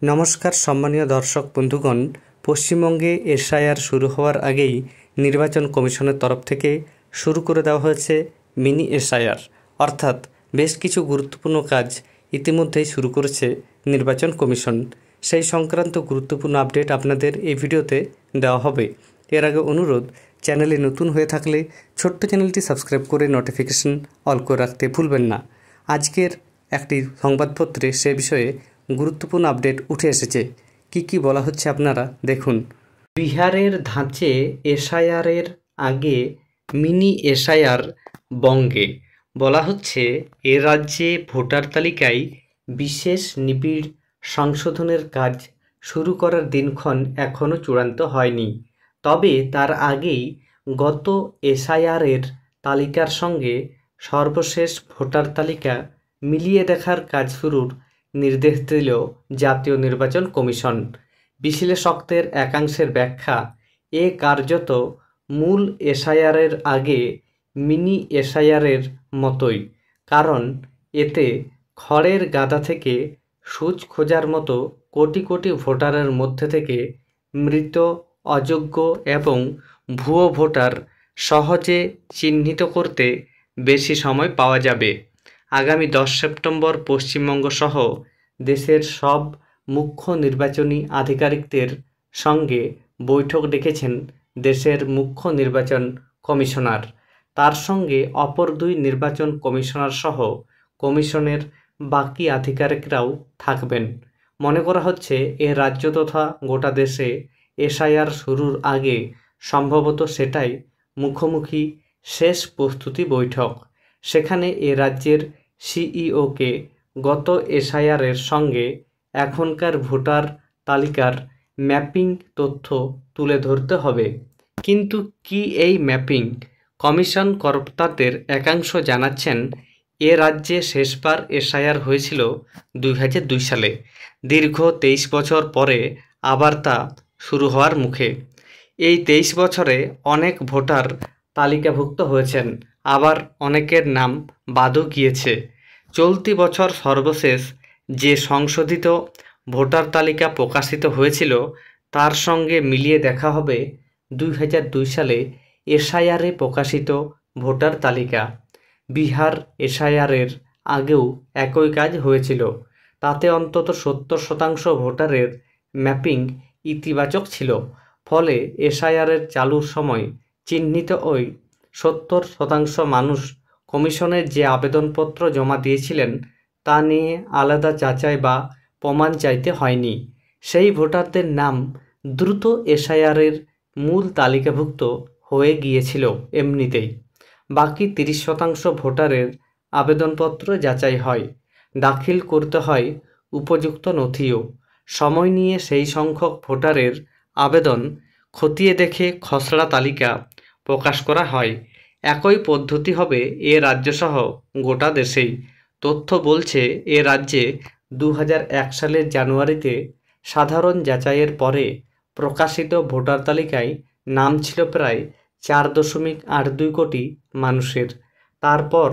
নমস্কার সম্মানীয় দর্শক বন্ধুগণ, পশ্চিমবঙ্গে এসআইআর শুরু হওয়ার আগেই নির্বাচন কমিশনের তরফ থেকে শুরু করে দেওয়া হয়েছে মিনি এসআইআর, অর্থাৎ বেশ কিছু গুরুত্বপূর্ণ কাজ ইতিমধ্যেই শুরু করেছে নির্বাচন কমিশন। সেই সংক্রান্ত গুরুত্বপূর্ণ আপডেট আপনাদের এই ভিডিওতে দেওয়া হবে। এর আগে অনুরোধ, চ্যানেলে নতুন হয়ে থাকলে ছোট্ট চ্যানেলটি সাবস্ক্রাইব করে নোটিফিকেশন অল করে রাখতে ভুলবেন না। আজকের একটি সংবাদপত্রে সে বিষয়ে গুরুত্বপূর্ণ আপডেট উঠে এসেছে। কি বলা হচ্ছে আপনারা দেখুন। বিহারের ধাঁচে এসআইআরের আগে মিনি এসআইআর বঙ্গে। বলা হচ্ছে এ রাজ্যে ভোটার তালিকায় বিশেষ নিবিড় সংশোধনের কাজ শুরু করার দিনক্ষণ এখনও চূড়ান্ত হয়নি, তবে তার আগেই গত এসআইআরের তালিকার সঙ্গে সর্বশেষ ভোটার তালিকা মিলিয়ে দেখার কাজ শুরুর নির্দেশ দিল জাতীয় নির্বাচন কমিশন। বিশ্লেষকদের একাংশের ব্যাখ্যা, এ কার্যত মূল এসআইআরের আগে মিনি এসআইআরের মতোই, কারণ এতে খড়ের গাদা থেকে সূচ খোঁজার মতো কোটি কোটি ভোটারের মধ্যে থেকে মৃত, অযোগ্য এবং ভুয়ো ভোটার সহজে চিহ্নিত করতে বেশি সময় পাওয়া যাবে। আগামী 10 সেপ্টেম্বর পশ্চিমবঙ্গ সহ দেশের সব মুখ্য নির্বাচনী আধিকারিকদের সঙ্গে বৈঠক ডেকেছেন দেশের মুখ্য নির্বাচন কমিশনার। তার সঙ্গে অপর দুই নির্বাচন কমিশনার সহ কমিশনের বাকি আধিকারিকরাও থাকবেন। মনে করা হচ্ছে এ রাজ্য তথা গোটা দেশে এসআইআর শুরুর আগে সম্ভবত সেটাই মুখোমুখি শেষ প্রস্তুতি বৈঠক। সেখানে এ রাজ্যের সিইওকে গত এসআইআরের সঙ্গে এখনকার ভোটার তালিকার ম্যাপিং তথ্য তুলে ধরতে হবে। কিন্তু কি এই ম্যাপিং? কমিশন কর্মকর্তাদের একাংশ জানাচ্ছেন, এ রাজ্যে শেষবার এসআইআর হয়েছিল 2002 সালে। দীর্ঘ 23 বছর পরে আবার তা শুরু হওয়ার মুখে। এই 23 বছরে অনেক ভোটার তালিকাভুক্ত হয়েছেন, আবার অনেকের নাম বাদও গিয়েছে। চলতি বছর সর্বশেষ যে সংশোধিত ভোটার তালিকা প্রকাশিত হয়েছিল তার সঙ্গে মিলিয়ে দেখা হবে 2002 সালে এসআইআরে প্রকাশিত ভোটার তালিকা। বিহার এসআইআরের আগেও একই কাজ হয়েছিল, তাতে অন্তত 70% ভোটারের ম্যাপিং ইতিবাচক ছিল। ফলে এসআইআরের চালুর সময় চিহ্নিত ওই 70% মানুষ কমিশনে যে আবেদনপত্র জমা দিয়েছিলেন তা নিয়ে আলাদা যাচাই বা প্রমাণ চাইতে হয়নি। সেই ভোটারদের নাম দ্রুত এসআইআরের মূল তালিকাভুক্ত হয়ে গিয়েছিল এমনিতেই। বাকি 30% ভোটারের আবেদনপত্র যাচাই হয়, দাখিল করতে হয় উপযুক্ত নথিও। সময় নিয়ে সেই সংখ্যক ভোটারের আবেদন খতিয়ে দেখে খসড়া তালিকা প্রকাশ করা হয়। একই পদ্ধতি হবে এ রাজ্যসহ গোটা দেশেই। তথ্য বলছে, এ রাজ্যে 2001 সালের জানুয়ারিতে সাধারণ যাচাইয়ের পরে প্রকাশিত ভোটার তালিকায় নাম ছিল প্রায় 4.82 কোটি মানুষের। তারপর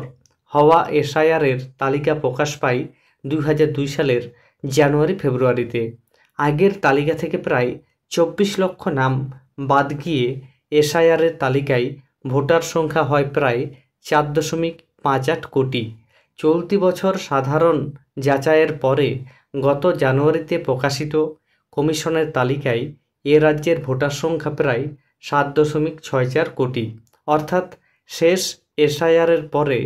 হওয়া এসআইআরের তালিকা প্রকাশ পায় 2002 সালের জানুয়ারি-ফেব্রুয়ারিতে। আগের তালিকা থেকে প্রায় 24 লক্ষ নাম বাদ গিয়ে এসআইআরের তালিকায় ভোটার সংখ্যা হয় প্রায় 4.58 কোটি। চলতি বছর সাধারণ যাচাইয়ের পরে গত জানুয়ারিতে প্রকাশিত কমিশনের তালিকায় এ রাজ্যের ভোটার সংখ্যা প্রায় 7.64 কোটি। অর্থাৎ শেষ এসআইআরের পরে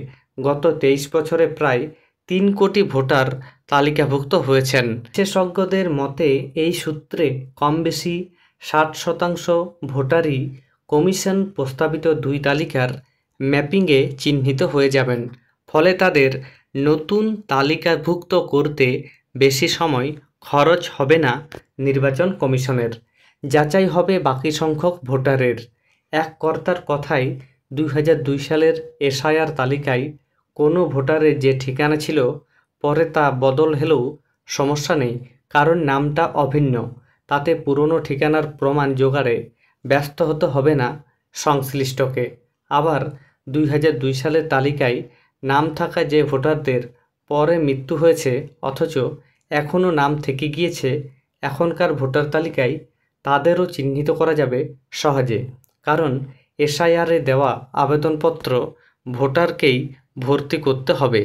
গত 23 বছরে প্রায় 3 কোটি ভোটার তালিকাভুক্ত হয়েছেন। বিশেষজ্ঞদের মতে এই সূত্রে কম বেশি 60% ভোটারই কমিশন প্রস্তাবিত দুই তালিকার ম্যাপিংয়ে চিহ্নিত হয়ে যাবেন। ফলে তাদের নতুন তালিকাভুক্ত করতে বেশি সময় খরচ হবে না নির্বাচন কমিশনের। যাচাই হবে বাকি সংখ্যক ভোটারের। এক কর্তার কথায়, 2002 সালের এসআইআর তালিকায় কোনো ভোটারের যে ঠিকানা ছিল পরে তা বদল হলেও সমস্যা নেই, কারণ নামটা অভিন্ন। তাতে পুরনো ঠিকানার প্রমাণ জোগাড়ে ব্যস্ত হতে হবে না সংশ্লিষ্টকে। আবার 2002 সালের তালিকায় নাম থাকা যে ভোটারদের পরে মৃত্যু হয়েছে অথচ এখনও নাম থেকে গিয়েছে, এখনকার ভোটার তালিকায় তাদেরও চিহ্নিত করা যাবে সহজে, কারণ এসআইআরে দেওয়া আবেদনপত্র ভোটারকেই ভর্তি করতে হবে।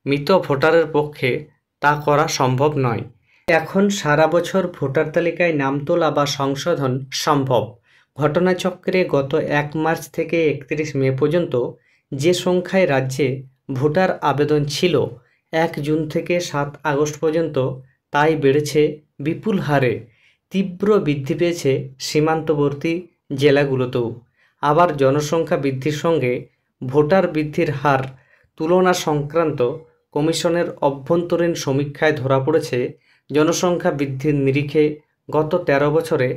মৃত ভোটারের পক্ষে তা করা সম্ভব নয়। এখন সারা বছর ভোটার তালিকায় নাম তোলা বা সংশোধন সম্ভব। ঘটনাচক্রে গত 1 মার্চ থেকে 31 মে পর্যন্ত যে সংখ্যায় রাজ্যে ভোটার আবেদন ছিল, 1 জুন থেকে 7 আগস্ট পর্যন্ত তাই বেড়েছে বিপুল হারে। তীব্র বৃদ্ধি পেয়েছে সীমান্তবর্তী জেলাগুলোতেও। আবার জনসংখ্যা বৃদ্ধির সঙ্গে ভোটার বৃদ্ধির হার তুলনা সংক্রান্ত কমিশনের অভ্যন্তরীণ সমীক্ষায় ধরা পড়েছে, জনসংখ্যা বৃদ্ধির নিরিখে গত 13 বছরে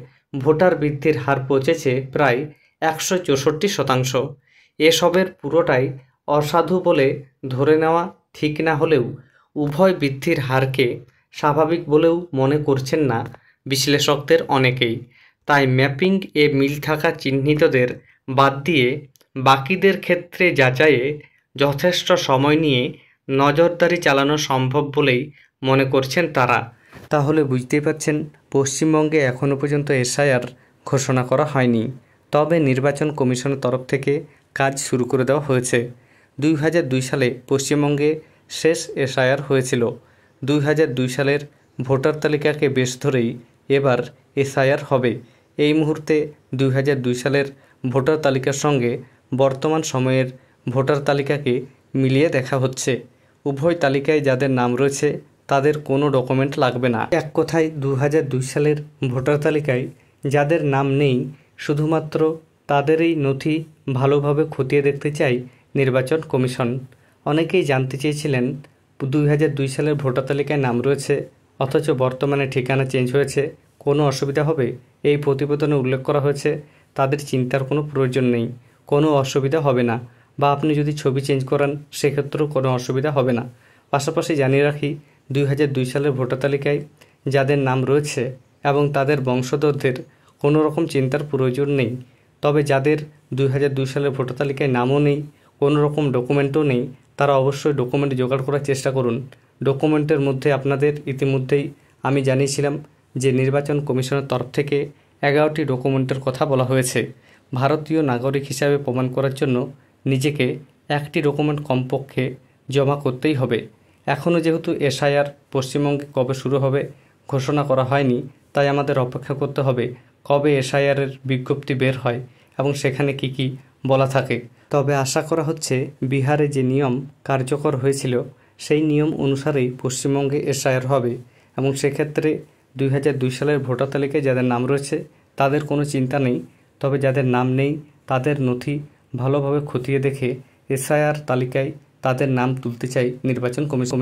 ভোটার বৃদ্ধির হার পৌঁছেছে প্রায় 164%। এসবের পুরোটাই অসাধু বলে ধরে নেওয়া ঠিক না হলেও উভয় বৃদ্ধির হারকে স্বাভাবিক বলেও মনে করছেন না বিশ্লেষকদের অনেকেই। তাই ম্যাপিং এ মিল থাকা চিহ্নিতদের বাদ দিয়ে বাকিদের ক্ষেত্রে যাচাইয়ে যথেষ্ট সময় নিয়ে নজরদারি চালানো সম্ভব বলেই মনে করছেন তারা। তাহলে বুঝতেই পারছেন, পশ্চিমবঙ্গে এখনও পর্যন্ত এসআইআর ঘোষণা করা হয়নি, তবে নির্বাচন কমিশনের তরফ থেকে কাজ শুরু করে দেওয়া হয়েছে। 2002 সালে পশ্চিমবঙ্গে শেষ এসআইআর হয়েছিল। 2002 সালের ভোটার তালিকাকে বেশ ধরেই এবার এসআইআর হবে। এই মুহূর্তে 2002 সালের ভোটার তালিকার সঙ্গে বর্তমান সময়ের ভোটার তালিকাকে মিলিয়ে দেখা হচ্ছে। উভয় তালিকায় যাদের নাম রয়েছে তাদের কোনো ডকুমেন্ট লাগবে না। এক কথায় 2002 সালের ভোটার তালিকায় যাদের নাম নেই, শুধুমাত্র তাদেরই নথি ভালোভাবে খতিয়ে দেখতে চাই নির্বাচন কমিশন। অনেকেই জানতে চেয়েছিলেন, 2002 সালের ভোটার তালিকায় নাম রয়েছে অথচ বর্তমানে ঠিকানা চেঞ্জ হয়েছে, কোনো অসুবিধা হবে? এই প্রতিবেদনে উল্লেখ করা হয়েছে তাদের চিন্তার কোনো প্রয়োজন নেই, কোনো অসুবিধা হবে না। বা আপনি যদি ছবি চেঞ্জ করান সেক্ষেত্রেও কোনো অসুবিধা হবে না। পাশাপাশি জানিয়ে রাখি, 2002 সালের ভোটার তালিকায় যাদের নাম রয়েছে এবং তাদের বংশধরদের কোনো রকম চিন্তার প্রয়োজন নেই। তবে যাদের 2002 সালের ভোটার তালিকায় নামও নেই, কোনো রকম ডকুমেন্টও নেই, তারা অবশ্যই ডকুমেন্ট জোগাড় করার চেষ্টা করুন। ডকুমেন্টের মধ্যে আপনাদের ইতিমধ্যেই আমি জানিয়েছিলাম যে নির্বাচন কমিশনের তরফ থেকে 11টি ডকুমেন্টের কথা বলা হয়েছে। ভারতীয় নাগরিক হিসাবে প্রমাণ করার জন্য নিজেকে 1টি ডকুমেন্ট কমপক্ষে জমা করতেই হবে। এখনও যেহেতু এসআইআর পশ্চিমবঙ্গে কবে শুরু হবে ঘোষণা করা হয়নি, তাই আমাদের অপেক্ষা করতে হবে কবে এসআইআরের বিজ্ঞপ্তি বের হয় এবং সেখানে কি কি বলা থাকে। তবে আশা করা হচ্ছে বিহারে যে নিয়ম কার্যকর হয়েছিল সেই নিয়ম অনুসারেই পশ্চিমবঙ্গে এসআইআর হবে এবং সেক্ষেত্রে 2002 সালের ভোটার তালিকায় যাদের নাম রয়েছে তাদের কোনো চিন্তা নেই। তবে যাদের নাম নেই তাদের নথি ভালোভাবে খতিয়ে দেখে এসআইআর তালিকায় তাদের নাম তুলতে চাই নির্বাচন কমিশন।